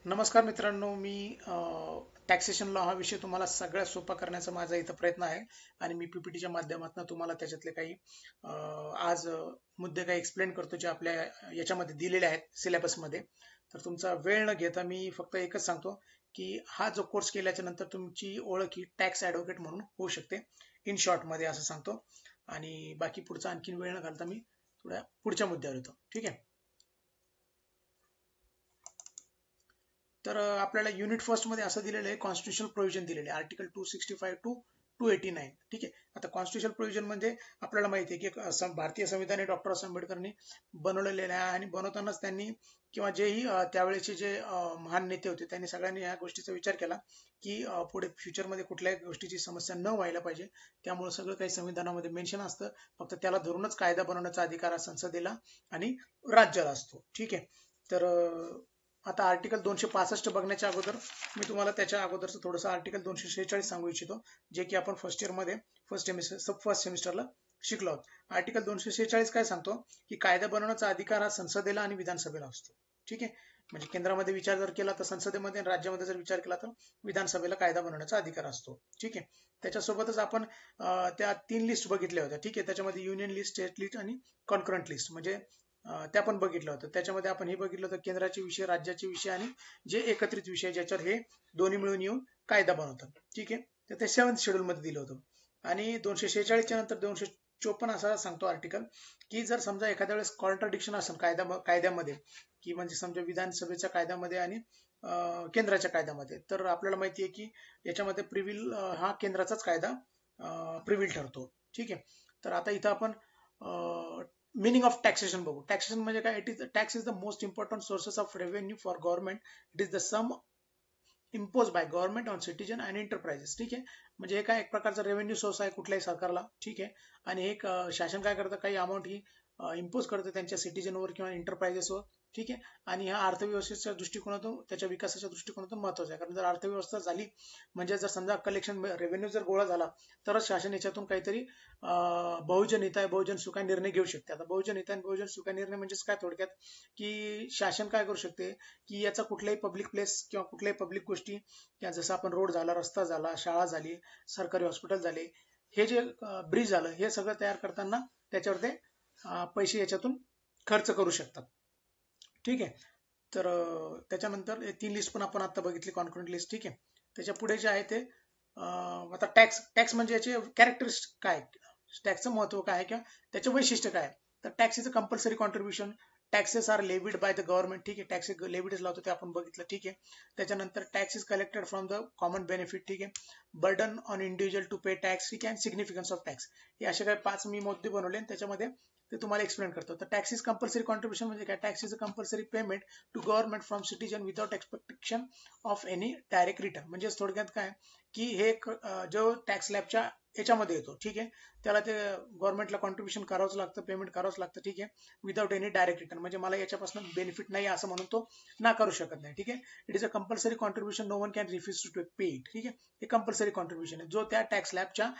नमस्कार मित्रांनो, मी taxation law हा विषय तुम्हाला सगळ्यात सोपा करण्याचा माझा इथं प्रयत्न आहे आणि मी पीपीटीच्या माध्यमातून तुम्हाला त्याच्यातले काही आज मुद्दे काही एक्सप्लेन करतो जे आपल्या याच्यामध्ये दिलेले आहेत सिलेबसमध्ये. तर तुमचा वेळ न घेता मी फक्त एकच सांगतो की हा जो कोर्स केल्याच्या नंतर तुमची ओळख ही टॅक्स ॲडव्होकेट म्हणून होऊ शकते, इन शॉर्टमध्ये असं सांगतो. आणि बाकी पुढचा आणखीन वेळ न घालता मी थोड्या पुढच्या मुद्द्यावर येतो. ठीक आहे. तर आपल्याला युनिट फर्स्ट मध्ये असं दिलेलं आहे, कॉन्स्टिट्युशनल प्रोव्हिजन दिलेले आहे आर्टिकल 265 टू 289. ठीक आहे. आता कॉन्स्टिट्युशनल प्रोव्हिजन म्हणजे आपल्याला माहिती आहे की भारतीय संविधान डॉक्टर आंबेडकरांनी बनवलेले आहे आणि बनवतानाच त्यांनी किंवा जेही त्यावेळेचे जे महान नेते होते त्यांनी सगळ्यांनी या गोष्टीचा विचार केला की पुढे फ्युचरमध्ये कुठल्याही गोष्टीची समस्या न व्हायला पाहिजे. त्यामुळे सगळं काही संविधानामध्ये मेन्शन असतं, फक्त त्याला धरूनच कायदा बनवण्याचा अधिकार हा संसदेला आणि राज्याला असतो. ठीक आहे. तर आता आर्टिकल 265 बघण्याच्या अगोदर मी तुम्हाला त्याच्या अगोदरचं थोडंसं आर्टिकल 246 सांगू इच्छितो, जे की आपण फर्स्ट इयरमध्ये फर्स्ट सेमिस्टरला शिकलो आहोत. आर्टिकल 246 काय सांगतो की कायदा बनवण्याचा अधिकार हा संसदेला आणि विधानसभेला असतो. ठीक आहे. म्हणजे केंद्रामध्ये विचार जर केला तर संसदेमध्ये आणि राज्यामध्ये जर विचार केला तर विधानसभेला कायदा बनवण्याचा अधिकार असतो. ठीक आहे. त्याच्यासोबतच आपण त्या 3 लिस्ट बघितल्या होत्या. ठीक आहे. त्याच्यामध्ये युनियन लिस्ट, स्टेट लिस्ट आणि कॉन्करंट लिस्ट म्हणजे त्या पण बघितलं होतं. त्याच्यामध्ये आपण हे बघितलं होतं केंद्राचे विषय, राज्याचे विषय आणि जे एकत्रित विषय ज्याच्यावर हे दोन्ही मिळून येऊन कायदा बनवतात. ठीक आहे. तर ते 7th शेड्यूल मध्ये दिलं होतं. आणि 246च्या नंतर 254 असा सांगतो आर्टिकल की जर समजा एखाद्या वेळेस कॉन्ट्राडिक्शन असेल कायद्यामध्ये, की म्हणजे समजा विधानसभेच्या कायद्यामध्ये आणि केंद्राच्या कायद्यामध्ये, तर आपल्याला माहिती आहे की याच्यामध्ये प्रिव्हिल हा केंद्राचाच कायदा प्रिव्हिल ठरतो. ठीक आहे. तर आता इथं आपण मिनिंग ऑफ टॅक्सेशन बघू. टॅक्सेशन म्हणजे काय? It is tax is the most important sources of revenue for government. It is the sum impose by government on citizen and enterprises. ठीक आहे. म्हणजे हे काय एक प्रकारचा रेव्हेन्यू सोर्स आहे कुठल्याही सरकारला. ठीक आहे. आणि एक शासन काय करतं, काही अमाऊंट ही इम्पोज करतं त्यांच्या सिटीजनवर किंवा एंटरप्राइजेसवर. ठीक आहे. आणि ह्या अर्थव्यवस्थेच्या दृष्टिकोनातून, त्याच्या विकासाच्या दृष्टिकोनातून महत्वाचं आहे. कारण जर अर्थव्यवस्था झाली म्हणजे जर समजा कलेक्शन रेव्हेन्यू जर गोळा झाला तरच शासन याच्यातून काहीतरी बहुजन हिताय बहुजन सुखाय निर्णय घेऊ शकते. आता बहुजन हिताय बहुजन सुखाय निर्णय म्हणजेच काय थोडक्यात, की शासन काय करू शकते की याचा कुठल्याही पब्लिक प्लेस किंवा कुठल्याही पब्लिक गोष्टी, जसं आपण रोड झाला, रस्ता झाला, शाळा झाली, सरकारी हॉस्पिटल झाले, हे जे ब्रिज झालं, हे सगळं तयार करताना त्याच्यावर ते पैसे याच्यातून खर्च करू शकतात. ठीक आहे. तर त्याच्यानंतर 3 लिस्ट पण आपण आता बघितली, कॉन्करंट लिस्ट. ठीक आहे. त्याच्या पुढे जे आहे ते आता टॅक्स. टॅक्स म्हणजे याचे कॅरेक्टरिस्टिक काय, टॅक्सचं महत्व काय किंवा त्याचे वैशिष्ट्य काय. तर tax is a compulsory contribution. Taxes are levied by the government. ठीक आहे. टॅक्स लेविडच लावतो ते आपण बघितलं. ठीक आहे. त्याच्यानंतर tax is collected from the common benefit. ठीक आहे. Burden on individual to pay tax. ठीक आहे. And significance of tax. हे असे काही 5 मी मुद्दे बनवले आणि त्याच्यामध्ये ते तुम्हाला एक्सप्लेन करतो. तर टॅक्स इज कंपल्सरी कॉन्ट्रीब्युशन म्हणजे काय? Tax is a compulsory payment to government from citizen without expectation of any direct return. म्हणजे थोडक्यात काय की हे जो टॅक्स लॅबच्या याच्यामध्ये येतो. ठीक आहे. त्याला ते गव्हर्नमेंटला कॉन्ट्रीब्युशन करावंच लागतं, पेमेंट करावंच लागतं. ठीक आहे. विदाउट एनी डायरेक्ट रिटर्न म्हणजे मला याच्यापासून बेनिफिट नाही असं म्हणून तो नाकारू शकत नाही. ठीक आहे. It is a compulsory contribution, no one can refuse to pay it. ठीक आहे. हे कंपल्सरी कॉन्ट्रीब्युशन आहे जो त्या टॅक्स लॅबच्या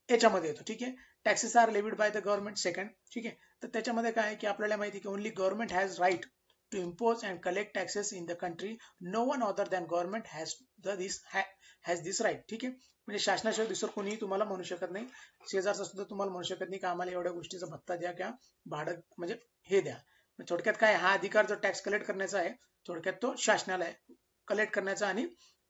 याच्यामध्ये येतो. ठीक आहे. Taxes are levied by the government. Second. ठीक आहे. तर त्याच्यामध्ये काय आहे की आपल्याला माहिती आहे की only government has right to impose and collect taxes in the country. No one other than government has this right. ठीक आहे. म्हणजे शासनाशिवाय दुसरं कोणीही तुम्हाला म्हणू शकत नाही, शेजारचा सुद्धा तुम्हाला म्हणू शकत नाही की आम्हाला एवढ्या गोष्टीचा भत्ता द्या किंवा भाडं म्हणजे हे द्या. थोडक्यात काय, हा अधिकार जो टॅक्स कलेक्ट करण्याचा आहे थोडक्यात तो शासनाला आहे, कलेक्ट करण्याचा आणि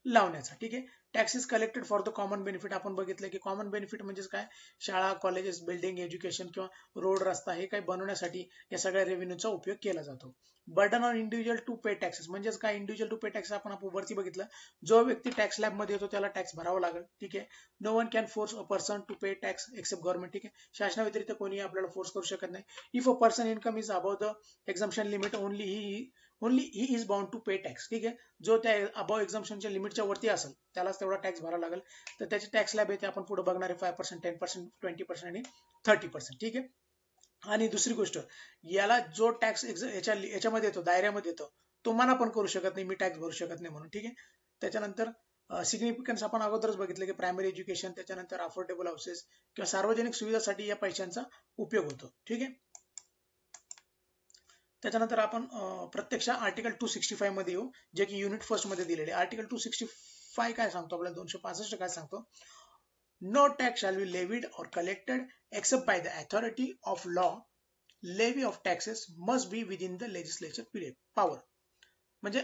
लावण्याचा. ठीक आहे. Tax is collected for the common benefit. आपण बघितलं की कॉमन बेनिफिट म्हणजेच काय, शाळा, कॉलेजेस, बिल्डिंग, एज्युकेशन किंवा रोड, रस्ता हे काही बनवण्यासाठी या सगळ्या रेव्हेन्यूचा उपयोग केला जातो. Burden on individual to pay taxes म्हणजेच काय, इंडिव्हिज्युअल टू पे टॅक्स आपण वरती बघितलं, जो व्यक्ती टॅक्स लॅब मध्ये येतो त्याला टॅक्स भरावा लागेल. ठीक आहे. No one can force a person to pay tax except government. ठीक आहे. शासना व्यतिरिक्त कोणी आपल्याला फोर्स करू शकत नाही. If a person income is above the exemption limit only he is bound to pay tax. ठीक आहे. जो त्या अबव एक्झम्पशनच्या लिमिटच्या वरती असेल त्यालाच तेवढा टॅक्स भरावा लागेल. तर त्याचे टॅक्स लॅब येते आपण पुढे बघणार आहे, 5%, 10%, 20% आणि 30%. ठीक आहे. आणि दुसरी गोष्ट, याला जो टॅक्स याच्यामध्ये येतो, दायऱ्यामध्ये येतो, तो मना पण करू शकत नाही, मी टॅक्स भरू शकत नाही म्हणून. ठीक आहे. त्याच्यानंतर सिग्निफिकन्स आपण अगोदरच बघितलं की प्रायमरी एज्युकेशन, त्याच्यानंतर अफोर्डेबल हाऊसेस किंवा सार्वजनिक सुविधासाठी या पैशांचा उपयोग होतो. ठीक आहे. त्याच्यानंतर आपण प्रत्यक्ष आर्टिकल 265 मध्ये येऊ, जे की युनिट फर्स्ट मध्ये दिलेले. आर्टिकल 265 काय सांगतो आपल्याला, 265 काय सांगतो, no tax shall be levied और collected except by the authority of law. Levy of taxes must be within the legislature period power. म्हणजे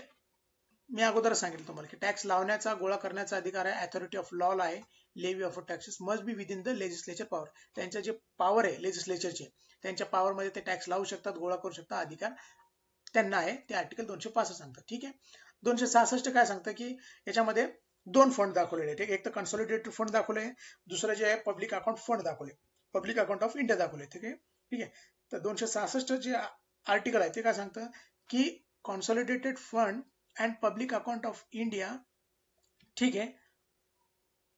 मी अगोदर सांगितलं तुम्हाला की टॅक्स लावण्याचा गोळा करण्याचा अधिकार आहे, अथॉरिटी ऑफ लॉ आहे. Levy of taxes must be within the legislature power. त्यांचे जे पॉवर आहे लेजिस्लेचरचे, त्यांच्या पॉवर मध्ये ते टॅक्स लावू शकतात, गोळा करू शकतात, अधिकार त्यांना आहे. ते आर्टिकल 265 सांगतात. ठीक आहे. 266 काय सांगतं की याच्यामध्ये दोन फंड दाखवलेले आहेत. एक तर कन्सॉलिडेटेड फंड दाखवले, दुसरं जे आहे पब्लिक अकाउंट फंड दाखवले, पब्लिक अकाउंट ऑफ इंडिया दाखवले. ठीक आहे. ठीक आहे. तर 266 जे आर्टिकल आहे ते काय सांगतं की consolidated fund and public account of India, ठीक आहे,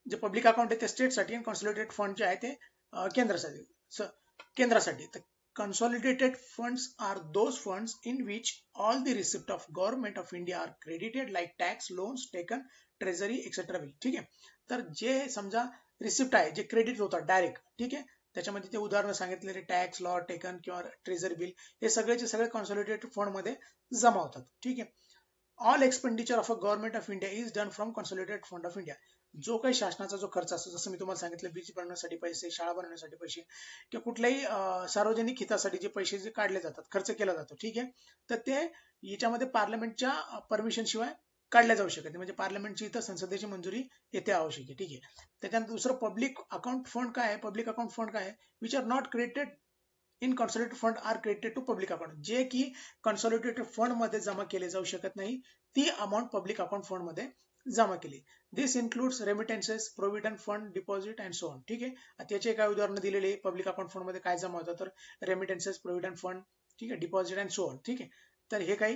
जे पब्लिक अकाउंट आहे ते स्टेटसाठी आणि कॉन्सॉलिडेटेड फंड जे आहे ते केंद्रासाठी. तर consolidated funds are those funds in which all the receipt of government of India are credited like tax, loans taken, treasury etc. ठीक आहे. तर जे समजा रिसिप्ट आहे, जे क्रेडिट होतात डायरेक्ट, ठीक आहे, त्याच्यामध्ये ते उदाहरण सांगितलेले टॅक्स, लॉ टेकन किंवा ट्रेझरी बिल, हे सगळेचे सगळे कॉन्सॉलिडेटेड फंड मध्ये जमा होतात. ठीक आहे. All expenditure of a government of India is done from consolidated fund of India. जो काही शासनाचा जो खर्च असतो, जसं मी तुम्हाला सांगितलं, बीज बनवण्यासाठी पैसे, शाळा बनवण्यासाठी पैसे, किंवा कुठल्याही सार्वजनिक हितासाठी जे पैसे जे काढले जातात, खर्च केला जातो, ठीक आहे, तर ते याच्यामध्ये पार्लमेंटच्या परमिशन शिवाय काढल्या जाऊ शकत नाही. म्हणजे पार्लमेंटची इथं संसदेची मंजुरी येथे आवश्यक आहे. ठीक आहे. त्याच्यानंतर दुसरं पब्लिक अकाउंट फंड काय आहे, पब्लिक अकाउंट फंड काय आहे, which are not created in consolidated fund are created to public account. जे की कॉन्सॉलिडेटेड फंड मध्ये जमा केले जाऊ शकत नाही, ती अमाऊंट पब्लिक अकाउंट फंड मध्ये जमा केली. This includes remittances, provident fund, deposit and so on. ठीक आहे. त्याचे काय उदाहरणं दिलेले पब्लिक अकाउंट फंड मध्ये काय जमा होतं, तर रेमिटेन्सेस, प्रोव्हिडंट फंड, ठीक आहे, डिपॉझिट अँड सो ऑन. ठीक आहे. तर हे काही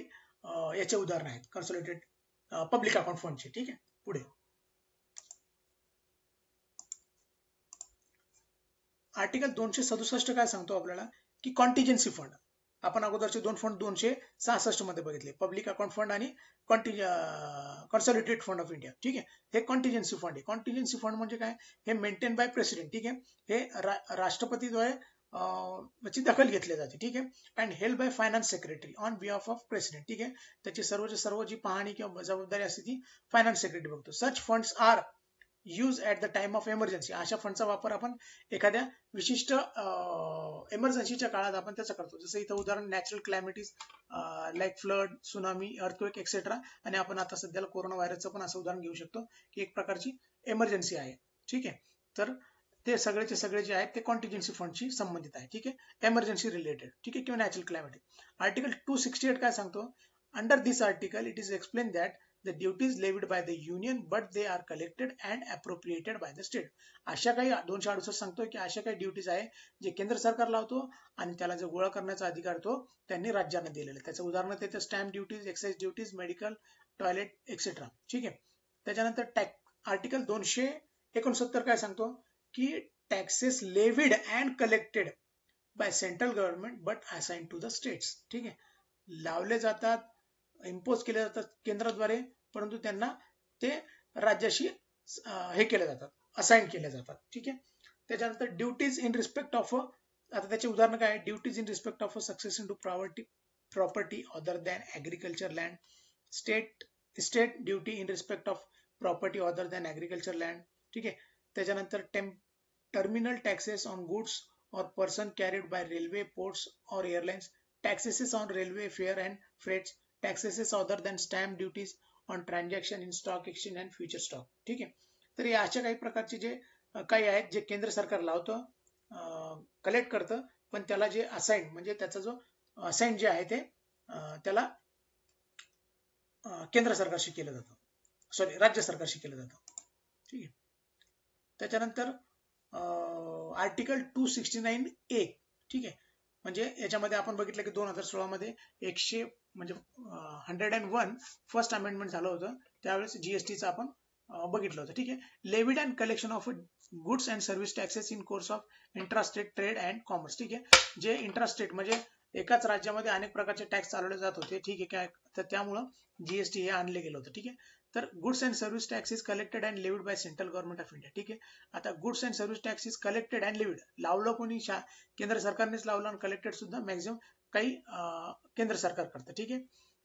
याचे उदाहरण आहेत कॉन्सॉलिडेटेड पब्लिक अकाउंट फंडचे. ठीक आहे. पुढे आर्टिकल 267 काय सांगतो आपल्याला की कॉन्टिजेन्सी फंड. आपण अगोदरचे दोन फंड 266 मध्ये बघितले, पब्लिक अकाउंट फंड आणि कॉन्सॉलिडेटेड फंड ऑफ इंडिया. ठीक आहे. हे कॉन्टिजेन्सी फंड आहे. कॉन्टिजेन्सी फंड म्हणजे काय, हे मेंटेन बाय प्रेसिडेंट. ठीक आहे. हे राष्ट्रपतीद्वारे ची दखल घेतली जाते. ठीक आहे. And held by finance secretary on behalf of president. ठीक आहे. त्याची सर्व जी पाहणी किंवा जबाबदारी असते ती फायनान्स सेक्रेटरी बघतो. Such funds are use at the time of emergency. अशा फंडचा वापर आपण एखाद्या विशिष्ट इमर्जन्सीच्या काळात आपण त्याचा करतो. जसं इथं उदाहरण natural calamities like flood, tsunami, earthquake etcetera. आणि आपण आता सध्याला कोरोना व्हायरसचं पण असं उदाहरण घेऊ शकतो की एक प्रकारची इमर्जन्सी आहे. ठीक आहे. तर ते सगळेचे सगळे जे आहेत ते कॉन्टिजेन्सी फंडशी संबंधित आहे. ठीक आहे. Emergency related. ठीक आहे, किंवा नॅचरल क्लायमेटी. आर्टिकल 268 काय सांगतो, under this article it is explain that the duties levied by the union but they are collected and appropriated by the state. अशा काही 268 सांगतो की अशा काही ड्युटीज आहे जे केंद्र सरकार लावतो आणि त्याला जो गोळा करण्याचा अधिकार तो त्यांनी राज्यांना दिलेला आहे. त्याचं उदाहरण ते stamp duties, excise duties, medical, toilet etcetera. ठीक आहे. त्याच्यानंतर आर्टिकल 269 काय सांगतो की taxes levied and collected by central government but assigned to the states. ठीक आहे. लावले जातात, इम्पोज केले जातात केंद्राद्वारे, परंतु त्यांना ते राज्याशी हे केले जातात, असाइन केले जातात. ठीक आहे. त्याच्यानंतर ड्युटीज इन रिस्पेक्ट ऑफ, आता त्याचे उदाहरण काय, duties in respect of succession to property other than agriculture land, state duty in respect of property other than agriculture land. ठीक आहे. त्याच्यानंतर टर्मिनल टॅक्सेस ऑन गुड्स और person carried by railway, ports और airlines, taxes on railway fare and freights, taxes other than stamp duties on transaction in stock exchange and future stock. ठीक आहे. तर या अशा काही प्रकारचे जे काही आहेत जे केंद्र सरकार लावतं, कलेक्ट करतं, पण त्याला जे असाइन म्हणजे त्याचा जो असाइन जे आहे ते त्याला केंद्र सरकारशी केलं जातं, सॉरी राज्य सरकारशी केलं जातं. ठीक आहे. त्याच्यानंतर आर्टिकल 269A. ठीक आहे. म्हणजे याच्यामध्ये आपण बघितलं की 2016 मध्ये 101 फर्स्ट अमेंडमेंट झालं होतं, त्यावेळेस जीएसटीचं आपण बघितलं होतं. ठीक आहे. Levied and collection of goods and service taxes in course of intrastate trade and commerce. ठीक आहे. जे इंट्रास्टेट म्हणजे एकाच राज्यामध्ये अनेक प्रकारचे टॅक्स चालवले जात होते. ठीक आहे. काय तर त्यामुळं जीएसटी हे आणले गेलं होतं. ठीक आहे. तर goods and service tax is collected and levied bye central government of India. ठीक आहे. आता goods and service tax is collected and levied, लावलं कोणी, केंद्र सरकारनेच लावलं आणि कलेक्टेड सुद्धा मॅक्झिमम काही केंद्र सरकार करतं. ठीक आहे.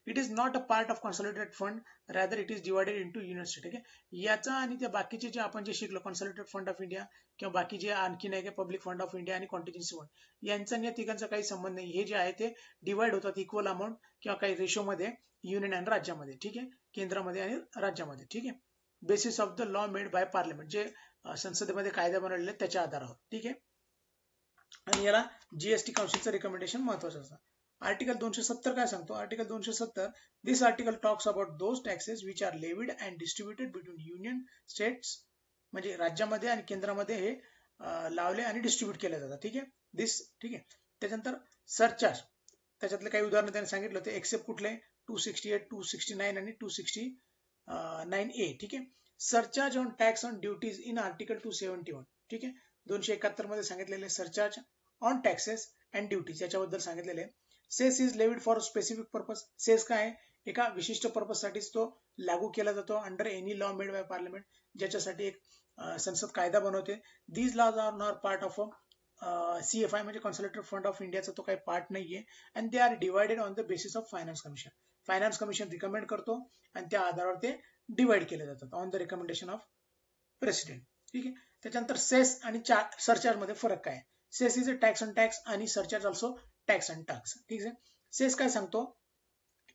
It is not a part of consolidated fund, rather it is divided into unit. ठीक आहे. याचा आणि त्या बाकीचे जे आपण जे शिकलो कॉन्सॉलिडेटेड फंड ऑफ इंडिया किंवा बाकी जे आणखी नाही पब्लिक फंड ऑफ इंडिया आणि कॉन्टिजेन्सी फंड यांचा आणि या तिघांचा काही संबंध नाही. हे जे आहे ते डिवाइड होतात इक्वल अमाऊंट किंवा काही रेशोमध्ये युनियन आणि राज्यामध्ये. ठीक आहे. केंद्रामध्ये आणि राज्यामध्ये. ठीक आहे. Basis of the law made by parliament, जे संसदेमध्ये कायदा बनवलेले त्याच्या आधारावर. ठीक आहे. आणि याला जीएसटी काउन्सिलचं रिकमेंडेशन महत्वाचं असतं. आर्टिकल 270 काय सांगतो? Article 270, this article talks about those taxes which are levied and distributed between union states, म्हणजे राज्यामध्ये आणि केंद्रामध्ये हे लावले आणि डिस्ट्रीब्यूट केले जातात. ठीक आहे. दिस. ठीक आहे. त्याच्यानंतर सरचार्ज, त्याच्यातले काही उदाहरणं त्यांनी सांगितलं होते. एक्सेप्ट कुठले? 268, 269 आणि 269A. ठीक आहे. Surcharge on tax on duties in article 271. ठीक आहे. 271 मध्ये सांगितलेले surcharge on taxes and duties याच्याबद्दल सांगितलेले. Cess is levied for specific purpose. Cess काय आहे? एका विशिष्ट पर्पज साठीच तो लागू केला जातो under any law made by parliament, ज्याच्यासाठी एक संसद कायदा बनवते. These laws are not part of CFI म्हणजे कॉन्सॉलिडेटेड फंड ऑफ इंडियाचा तो काही पार्ट नाहीये. And they are divided on the basis of finance commission. Finance commission recommend करतो आणि त्या आधारावर ते डिवाइड केले जातात on the recommendation of president. ठीक आहे. त्याच्यानंतर सेस आणि सरचार्ज मध्ये फरक काय? Cess is a tax on tax आणि surcharge also tax on tax. ठीक आहे. सेस काय सांगतो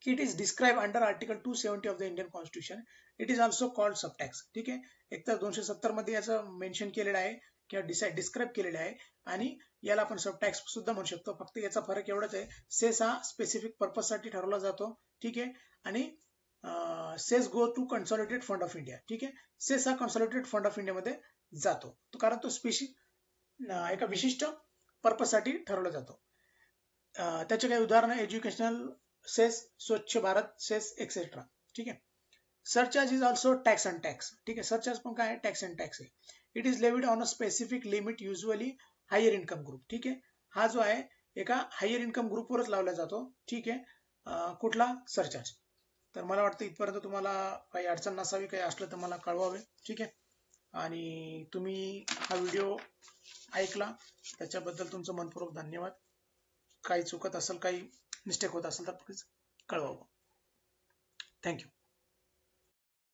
की it is describe under article 270 of the Indian constitution. It is also called sub tax. ठीक आहे. एक तर 270 मध्ये याचं मेन्शन केलेलं आहे किंवा डिस्क्राइब केलेलं आहे आणि याला आपण सब टॅक्स सुद्धा म्हणू शकतो. फक्त याचा फरक एवढाच आहे, सेस हा स्पेसिफिक पर्पज साठी ठरवला जातो. ठीक आहे. आणि cess go to consolidated fund of India. ठीक आहे. सेस हा कन्सॉलिडेटेड फंड ऑफ इंडिया मध्ये जातो, कारण तो एका विशिष्ट पर्पज साठी ठरवला जातो. त्याचे काही उदाहरण एज्युकेशनल सेस, स्वच्छ भारत सेस एक्सेट्रा. ठीक आहे. Surcharge is also tax on tax. ठीक आहे. सरचार्ज पण काय आहे? टॅक्स ऑन टॅक्स आहे. It is levied on a specific limit, usually higher income group. ठीक आहे. हा जो आहे एका हायर इन्कम ग्रुपवरच लावला जातो. ठीक आहे. कुठला? सरचार्ज. तर मला वाटतं इथपर्यंत तुम्हाला काही अडचण नसावी, काही असलं तर मला कळवावे. ठीक आहे. आणि तुम्ही हा व्हिडिओ ऐकला त्याच्याबद्दल तुमचं मनपूर्वक धन्यवाद. काही चुकत असेल, काही मिस्टेक होत असेल तर प्लीज कळवावं. थँक्यू.